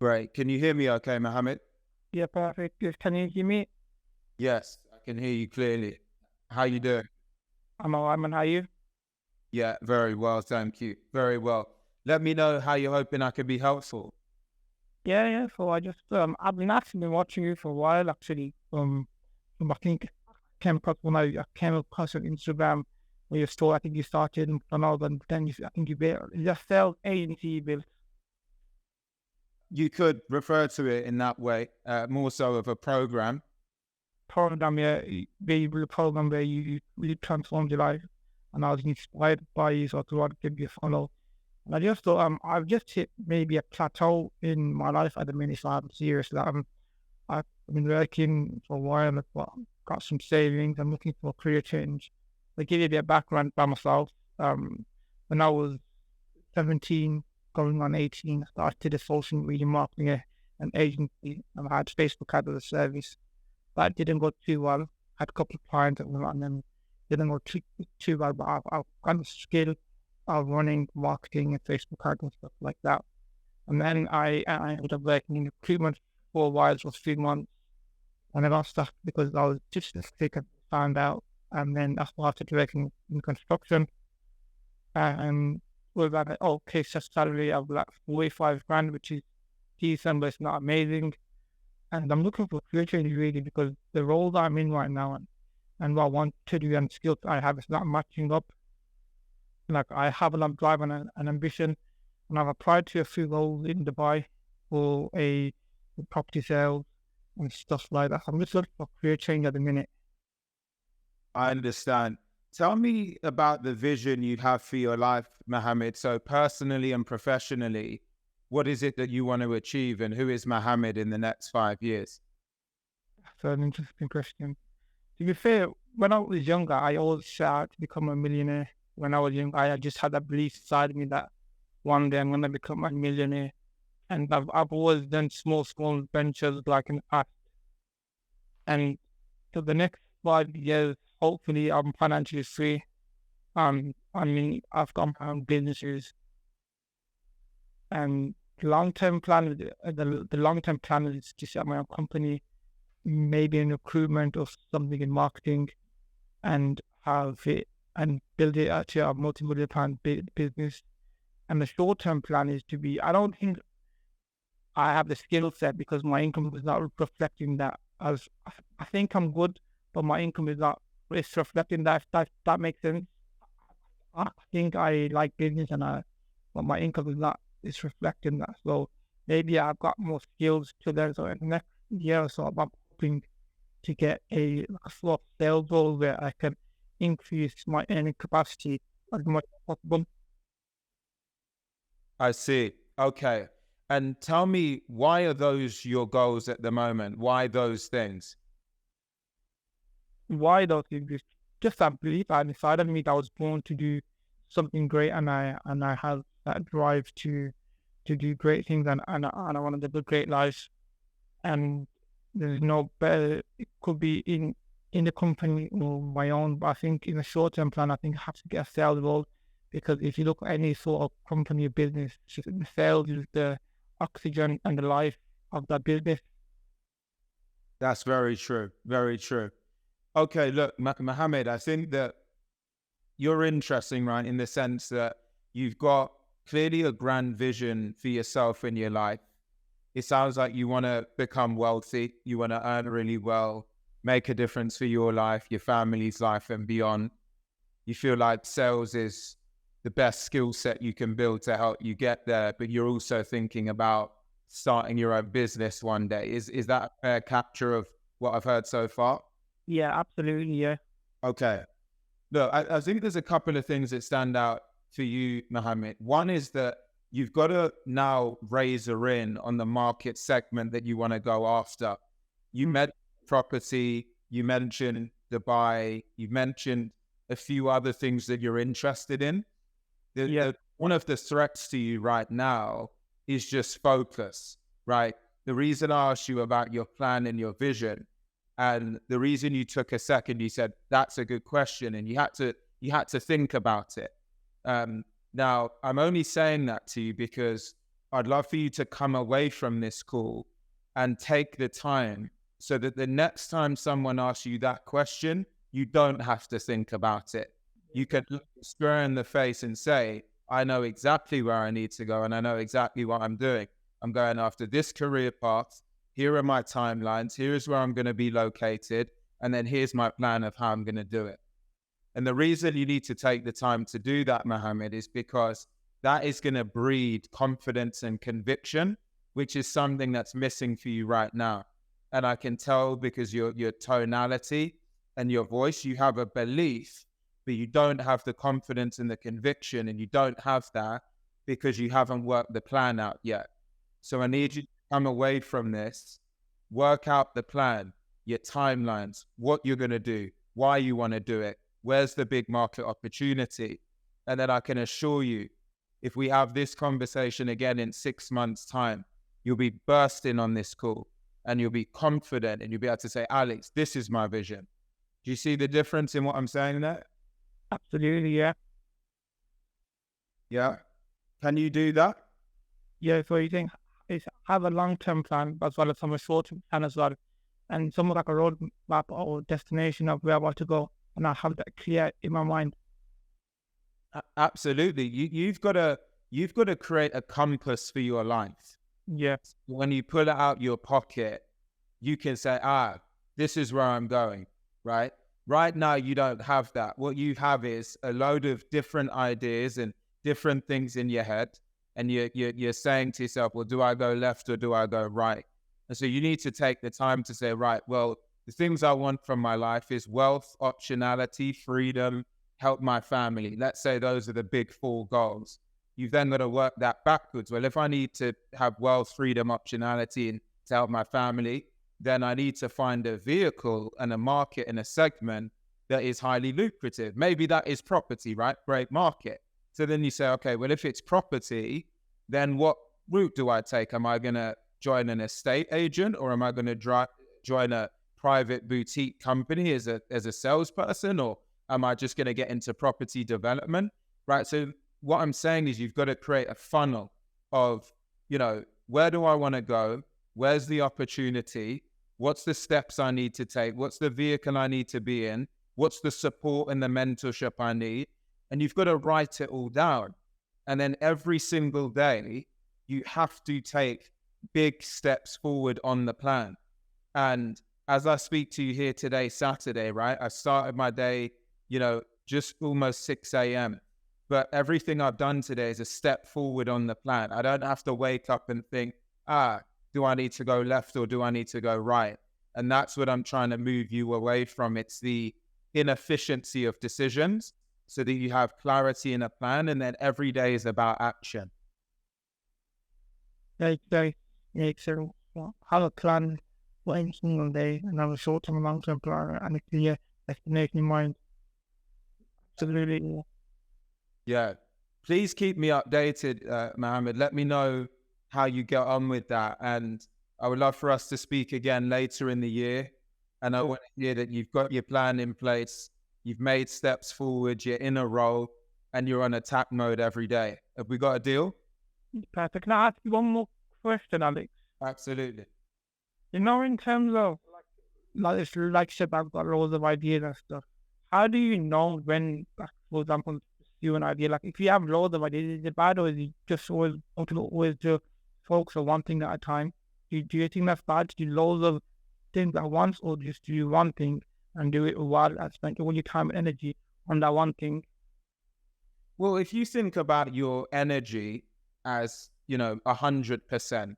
Great. Can you hear me okay, Mohammed? Yeah, perfect. Yes, can you hear me? Yes, I can hear you clearly. How you doing? I'm alright, man. How are you? Yeah, very well, thank you. Very well. Let me know how you're hoping I can be helpful. Yeah, yeah. So I've been actually watching you for a while, actually. I think I came across on Instagram where your store. I think you started and all, and then I think you built just sell agency you built You could refer to it in that way, more so of a program. program, yeah, where you build a program where you really transformed your life, and I was inspired by you, so I thought I'd give you a follow. And I just thought I've just hit maybe a plateau in my life at the minute, so I'm serious that I've been working for a while. Got some savings. I'm looking for a career change. To give you a bit of background by myself, when I was 17, going on 18, I started a social media marketing an agency, and I had Facebook ad as a service. That didn't go too well. Had a couple of clients and then didn't go too well, but I've got a skill of running marketing and Facebook ads and stuff like that. And then I ended up working in recruitment for a while, for 3 months. And I got stuck because I was just sick and found out. And then I started working in construction. And with an okay salary of like 45 grand, which is decent, but it's not amazing. And I'm looking for career change really because the role that I'm in right now and what I want to do and skills I have is not matching up. Like I have a lot of drive and an ambition, and I've applied to a few roles in Dubai for a property sales and stuff like that. I'm just looking for career change at the minute. I understand. Tell me about the vision you have for your life, Mohammed. So personally and professionally, what is it that you want to achieve and who is Mohammed in the next 5 years? So an interesting question. To be fair, when I was younger, I always set out to become a millionaire. When I was young, I just had that belief inside me that one day I'm gonna become a millionaire. And I've always done small ventures like in the past. And for the next 5 years, hopefully I'm financially free. I mean, I've got my own businesses, and the long term plan is to set my own company, maybe in recruitment or something in marketing, and have it and build it out to a multi-million pound business. And the short term plan is to be. I don't think I have the skill set because my income is not reflecting that. As I think I'm good, but my income is not. It's reflecting that. If that makes sense. I think I like business, but my income is not. It's reflecting that. So maybe I've got more skills to learn. So in the next year or so, I'm hoping to get a sort of sales role where I can increase my earning capacity as much as possible. I see. Okay. And tell me, why are those your goals at the moment? Why those things? Why those things? It's just that belief I decided me that I was born to do something great, and I have that drive to do great things, and I want to live a great life. And there's no better. It could be in the company or my own, but I think in the short term plan, I think I have to get a sales role because if you look at any sort of company or business, the sales is the oxygen and the life of that business. That's very true. Very true. Okay, look, Mohammed, I think that you're interesting, right, in the sense that you've got clearly a grand vision for yourself in your life. It sounds like you want to become wealthy, you want to earn really well, make a difference for your life, your family's life, and beyond. You feel like sales is the best skill set you can build to help you get there, but you're also thinking about starting your own business one day. Is that a fair capture of what I've heard so far? Yeah, absolutely. Yeah. Okay. Look, I think there's a couple of things that stand out for you, Mohammed. One is that you've got to now razor in on the market segment that you want to go after. You Mm. mentioned property, you mentioned Dubai, you mentioned a few other things that you're interested in. Yeah. One of the threats to you right now is just focus, right? The reason I asked you about your plan and your vision, and the reason you took a second, you said that's a good question, and you had to think about it. Now, I'm only saying that to you because I'd love for you to come away from this call and take the time so that the next time someone asks you that question, you don't have to think about it. You can look square in the face and say, I know exactly where I need to go and I know exactly what I'm doing. I'm going after this career path. Here are my timelines. Here's where I'm going to be located. And then here's my plan of how I'm going to do it. And the reason you need to take the time to do that, Mohammed, is because that is going to breed confidence and conviction, which is something that's missing for you right now. And I can tell because your tonality and your voice, you have a belief, but you don't have the confidence and the conviction, and you don't have that because you haven't worked the plan out yet. So I need you to come away from this, work out the plan, your timelines, what you're going to do, why you want to do it, where's the big market opportunity. And then I can assure you, if we have this conversation again in 6 months' time, you'll be bursting on this call and you'll be confident and you'll be able to say, Alex, this is my vision. Do you see the difference in what I'm saying there? Absolutely, yeah. Yeah. Can you do that? Yeah, so you think is have a long-term plan as well as some short-term plan as well, and somewhat like a roadmap or destination of where I want to go, and I have that clear in my mind. Absolutely. You've got to create a compass for your life. Yes. When you pull it out your pocket, you can say, this is where I'm going, right? Right now, you don't have that. What you have is a load of different ideas and different things in your head. And you're saying to yourself, well, do I go left or do I go right? And so you need to take the time to say, right, well, the things I want from my life is wealth, optionality, freedom, help my family. Let's say those are the big 4 goals. You've then got to work that backwards. Well, if I need to have wealth, freedom, optionality, and to help my family, then I need to find a vehicle and a market and a segment that is highly lucrative. Maybe that is property, right? Great market. So then you say, okay, well, if it's property, then what route do I take? Am I going to join an estate agent, or am I going to join a private boutique company as a salesperson, or am I just going to get into property development, right? So what I'm saying is you've got to create a funnel of, where do I want to go? Where's the opportunity? What's the steps I need to take? What's the vehicle I need to be in? What's the support and the mentorship I need? And you've got to write it all down. And then every single day, you have to take big steps forward on the plan. And as I speak to you here today, Saturday, right? I started my day, just almost 6 a.m. But everything I've done today is a step forward on the plan. I don't have to wake up and think, do I need to go left or do I need to go right? And that's what I'm trying to move you away from. It's the inefficiency of decisions so that you have clarity in a plan, and then every day is about action. Like, so have a plan for every single day and have a short-term and long-term plan and a clear destination in mind. Absolutely. Yeah. Please keep me updated, Mohammed. Let me know how you get on with that. And I would love for us to speak again later in the year. And I want to hear that you've got your plan in place, you've made steps forward, you're in a role, and you're on attack mode every day. Have we got a deal? Perfect. Can I ask you one more question, Alex? Absolutely. In terms of, like you said, I've got loads of ideas and stuff. How do you know when, for example, you an idea? Like, if you have loads of ideas, is it bad, or is it just always to focus on one thing at a time? Do you think that's bad to do loads of things at once, or just do one thing and do it while and spend all your time and energy on that one thing? Well, if you think about your energy as, 100%,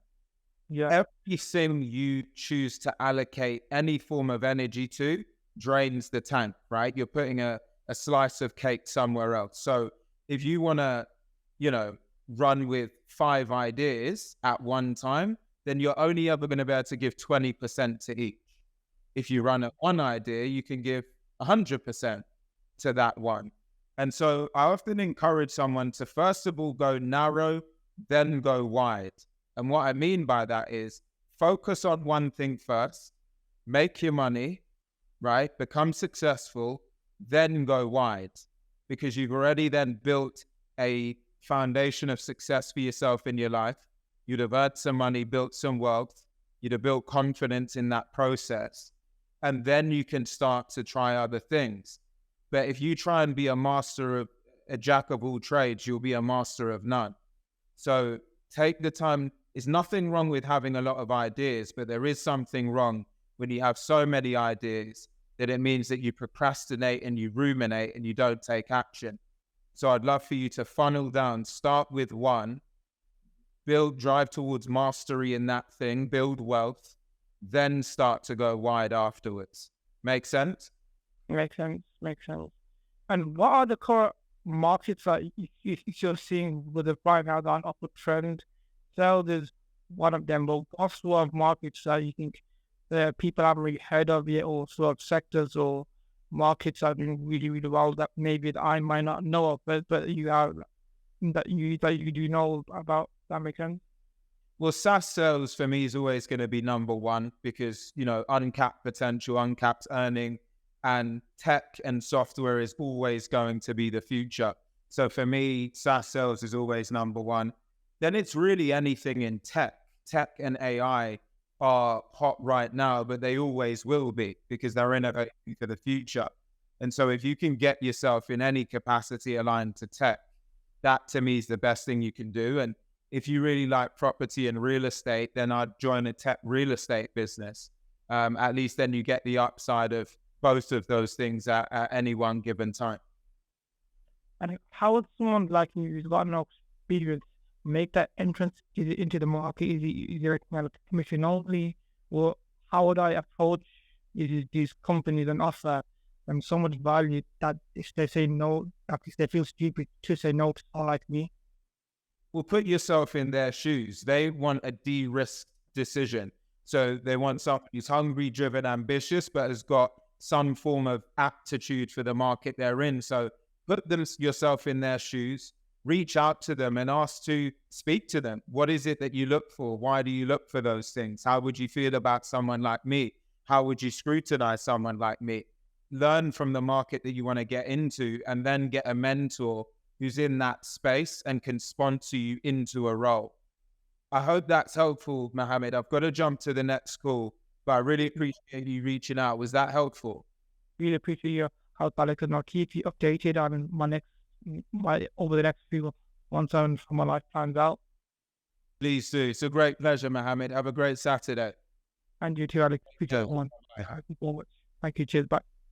everything you choose to allocate any form of energy to drains the tank, right? You're putting a slice of cake somewhere else. So if you want to, run with 5 ideas at one time, then you're only ever going to be able to give 20% to each. If you run at one idea, you can give 100% to that one. And so I often encourage someone to first of all go narrow, then go wide. And what I mean by that is focus on one thing first, make your money, right? Become successful, then go wide, because you've already then built a foundation of success for yourself in your life. you'd have earned some money, built some wealth, you'd have built confidence in that process, and then you can start to try other things. But if you try and be a jack of all trades, you'll be a master of none. So take the time. There's nothing wrong with having a lot of ideas, but there is something wrong when you have so many ideas that it means that you procrastinate and you ruminate and you don't take action. So I'd love for you to funnel down, start with one, drive towards mastery in that thing, build wealth, then start to go wide afterwards. Make sense? Makes sense. Makes sense. And what are the current markets that you're seeing with the right now that upward trend? Sales is one of them, but what sort of markets that you think people haven't really heard of yet, or sort of sectors or markets that are doing really, really well that maybe that I might not know of, but you have that you do know about? That makes sense. Well, SaaS sales for me is always going to be number one because, uncapped potential, uncapped earning, and tech and software is always going to be the future. So for me, SaaS sales is always number one. Then it's really anything in tech. Tech and AI are hot right now, but they always will be because they're innovating for the future. And so if you can get yourself in any capacity aligned to tech, that to me is the best thing you can do. And if you really like property and real estate, then I'd join a tech real estate business. At least then you get the upside of both of those things at any one given time. And how would someone like you who's got no experience make that entrance into the market? Is there kind of commission only, or how would I approach these companies and offer them so much value that if they say no, that if they feel stupid to say no to someone like me? Well, put yourself in their shoes. They want a de-risk decision. So they want someone who's hungry, driven, ambitious, but has got some form of aptitude for the market they're in. So put yourself in their shoes, reach out to them and ask to speak to them. What is it that you look for? Why do you look for those things? How would you feel about someone like me? How would you scrutinize someone like me? Learn from the market that you want to get into, and then get a mentor who's in that space and can sponsor you into a role. I hope that's helpful, Mohammed. I've got to jump to the next call, but I really appreciate you reaching out. Was that helpful? Really appreciate your help, Alex, and I'll keep you updated on over the next few months on how my life plans out. Please do. It's a great pleasure, Mohammed. Have a great Saturday. And you too, Alex. Okay. Thank you. Cheers. Bye.